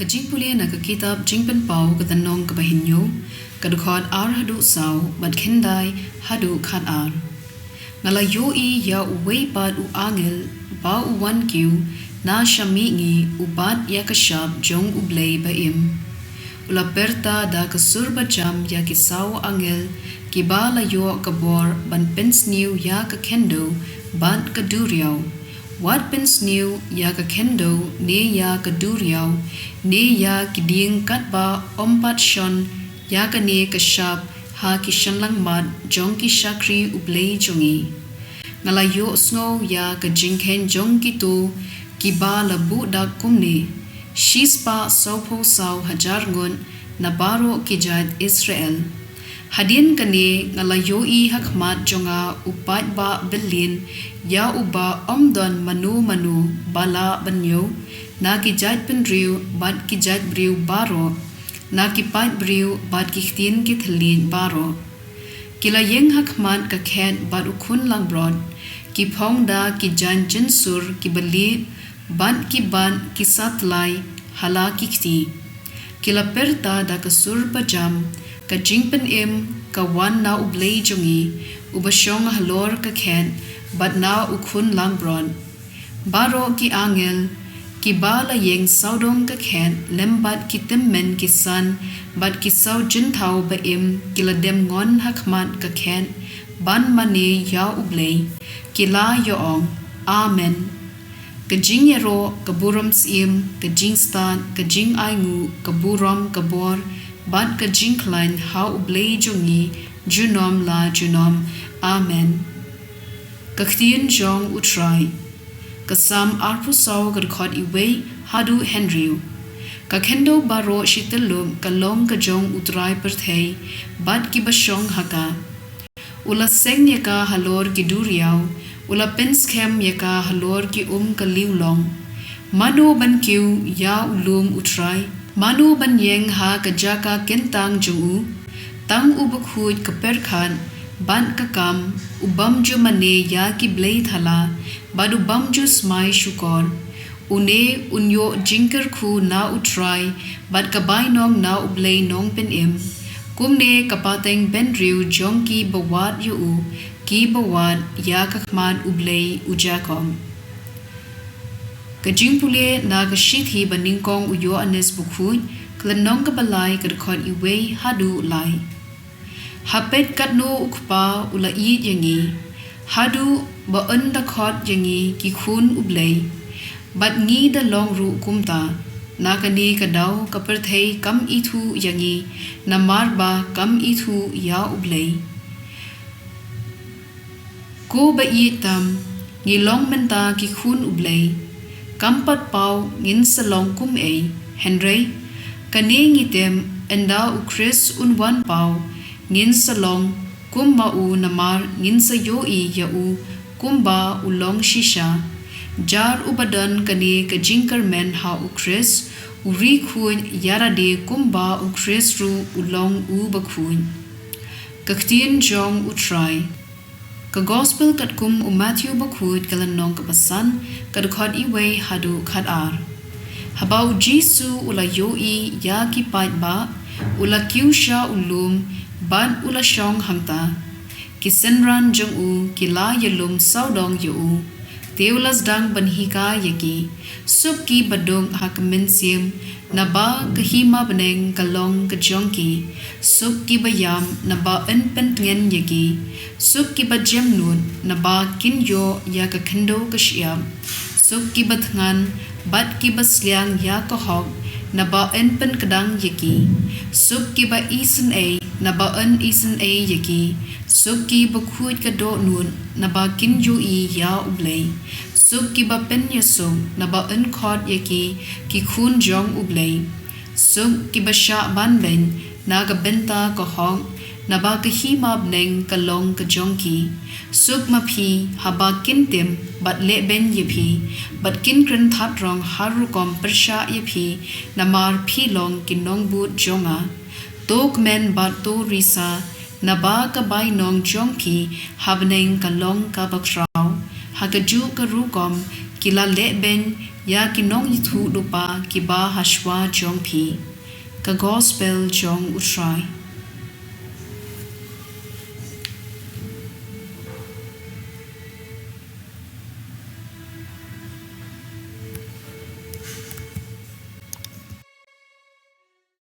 Jingpule na kitab jingpule ka tanong ka bahinyo kadukod hadu saw bad kendai hadu khat ar ngala yoi ya uwei bad u angel ba u wan kiu na shami ngi ubat ya kashab jong u Blei ba im ula perta da kasur bajam ya kisaw angel kibala yo kabor ban pens new ya ka kendo bad ka duriyaw Wat pens new ya ka kendo ne ya ka duriyaw ne ya kiding katba ompat shon ya ka ne ka shab ha ki shanlang mat jong ki shakri u Blei jongi ngala yo snow ya ka jingken jong ki to ki ba la bu da kumne shispa sopo saw hajar ngun na baro ki jad Israel Hadin kani ngala yoi hakmat jonga upat ba belin ya uba omdon manu bala banyo na ki jat penriu bat ki jat briu baro na ki pat briu bat ki ktien ki thlin baro kila yeng hakmat ka khet bat ukhun lang brod ki phong da ki jan jinsur ki bali bat ki ban ki satlai hala ki kti kila perta da kasur pajam ka jingpen im ka wan na u Blei jongi ubasyong halor ka khet bat na ukhun lang bron baro ki angel ki bala yeng saudong ka khet lembat ki temmen ki san bat ki saw jinthau ba im kila dem ngon hakmat ka khet ban mane ya u Blei kila yo ong amen ka jing yero ka buram sim ka jing stan ka jing aingu ka buram ka bor Bat ka jingklain ha u Blei jongi junom la junom amen ka ktien jong utrai ka sam arpu saw ka khot iwei hadu henriu ka kendo baro shitelum ka long ka jong utrai perthei bat ki basyong haka ula seng ye ka halor ki duriyaw ula penskem ye ka halor ki ka liulong mano ban kiu ya ulum utrai Manu ban yeng ha ka jaka kentang jungu tang u bakhuj ka perkhan ban ka kam ubam ju mane ya ki Blei thala badu bam ju smai shukor une unyo jingker khu na utrai bad ka bai nong na u Blei nong pen im kumne kapateng ben riu jong ki bawat yu u ki bawat ya ka khman u Blei ujakom ka jingpule na ka shithi baningkong uyo anes bukhuj klanong ka balai ka khot iwei hadu lai hapet katno ukpa ula I yangi hadu ba da khot yangi ki khun u Blei bat ngi da long ru kumta na ka ni ka daw ka perthei kam I thu yangi na marba kam I thu ya u Blei ko ba I tam ngi long menta ki khun u Blei Kampat pau ngin salong kum ei Henry kani ngitem enda u Chris un wan pau ngin salong kum ma u namar ngin sa yo I ya u kumba u long shisha jar u badan kani ka jingkar men ha u Chris u ri khun yara de kumba u Chris ru u long u bakhun ka ktien jong u try Ka gospel kat kum u Matthew bakhud kalanong kapasan kad khod iwei hadu khat ar habau Jesu ula yoi ya ki pat ba ula kiusha ulum ban ula shong hangta ki senran jong u ki la yelum saudong yu u teulas dang banhika yaki sup ki badong hakmen sim na ba kahima beneng kalong ka jongki sup ki bayam na ba en pentngen yaki sup ki ba jem nun na ba kin yo ya ka khendo ka shiam sup ki ba thngan bat ki ba sliang ya ka hog na ba en pen kadang yaki sup ki ba isen a na ba en isen a yaki sup ki ba khuj ka do nun na ba kin yo I ya u Blei sup ki ba pen yasung na ba en khot yaki ki khun jong u Blei sup ki ba sha ban ben na ga benta ka hong na ba ka hima bneng ka long ka jongki sup ma phi haba kin tem bat le ben ye phi bat kin kren that rong haru kom persha ye phi na mar phi long kin nong but jonga tok men bat to risa na ba ka bai nong jong phi habneng ka long ka bakrao hagaju ka rukom kila le ben ya kinong yithu lupa kiba hashwa jong phi ka gospel jong utrai